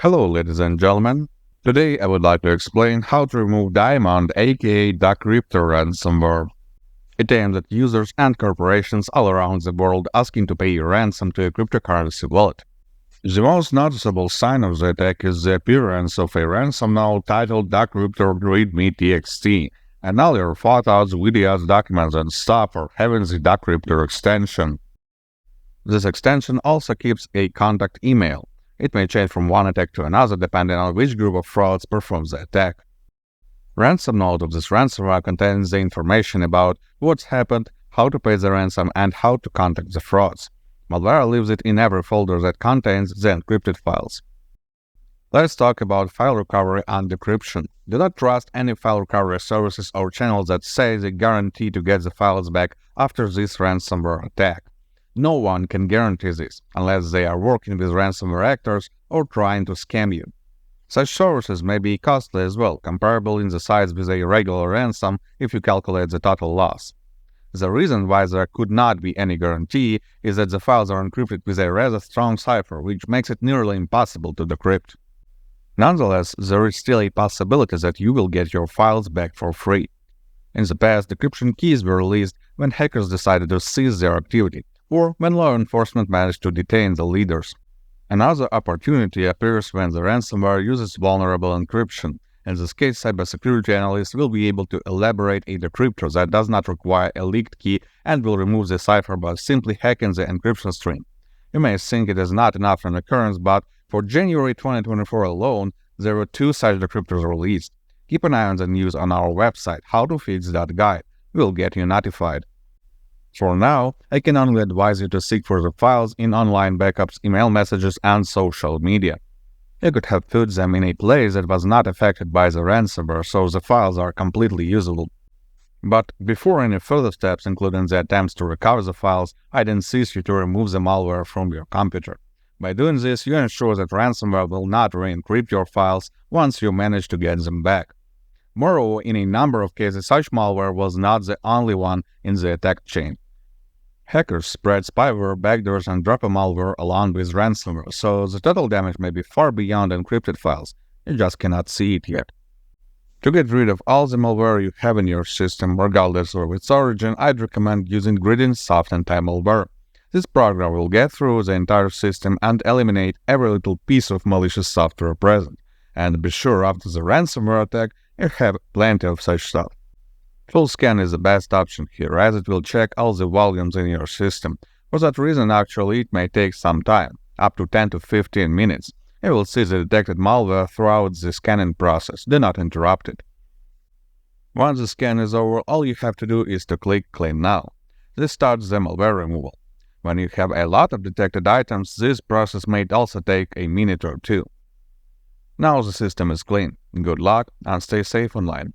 Hello ladies and gentlemen, today I would like to explain how to remove Diamond aka Duckryptor ransomware. It aims at users and corporations all around the world asking to pay a ransom to a cryptocurrency wallet. The most noticeable sign of the attack is the appearance of a ransom note titled Duckryptor readme.txt, and all your photos, videos, documents and stuff are having the Duckryptor extension. This extension also keeps a contact email. It may change from one attack to another depending on which group of frauds performs the attack. Ransom note of this ransomware contains the information about what's happened, how to pay the ransom, and how to contact the frauds. Malware leaves it in every folder that contains the encrypted files. Let's talk about file recovery and decryption. Do not trust any file recovery services or channels that say they guarantee to get the files back after this ransomware attack. No one can guarantee this, unless they are working with ransomware actors or trying to scam you. Such services may be costly as well, comparable in the size with a regular ransom if you calculate the total loss. The reason why there could not be any guarantee is that the files are encrypted with a rather strong cipher, which makes it nearly impossible to decrypt. Nonetheless, there is still a possibility that you will get your files back for free. In the past, decryption keys were released when hackers decided to cease their activity, or when law enforcement managed to detain the leaders. Another opportunity appears when the ransomware uses vulnerable encryption. In this case, cybersecurity analysts will be able to elaborate a decryptor that does not require a leaked key and will remove the cipher by simply hacking the encryption string. You may think it is not enough for an occurrence, but for January 2024 alone, there were 2 such decryptors released. Keep an eye on the news on our website, HowToFix.Guide. We'll get you notified. For now, I can only advise you to seek for the files in online backups, email messages, and social media. You could have put them in a place that was not affected by the ransomware, so the files are completely usable. But before any further steps, including the attempts to recover the files, I'd insist you to remove the malware from your computer. By doing this, you ensure that ransomware will not re-encrypt your files once you manage to get them back. Moreover, in a number of cases, such malware was not the only one in the attack chain. Hackers spread spyware, backdoors, and dropper malware along with ransomware, so the total damage may be far beyond encrypted files. You just cannot see it yet. To get rid of all the malware you have in your system, regardless of its origin, I'd recommend using Gradient Soft Anti-Malware. This program will get through the entire system and eliminate every little piece of malicious software present. And be sure after the ransomware attack, you have plenty of such stuff. Full scan is the best option here, as it will check all the volumes in your system. For that reason, actually, it may take some time, up to 10 to 15 minutes. You will see the detected malware throughout the scanning process. Do not interrupt it. Once the scan is over, all you have to do is to click Clean Now. This starts the malware removal. When you have a lot of detected items, this process may also take a minute or two. Now the system is clean. Good luck and stay safe online.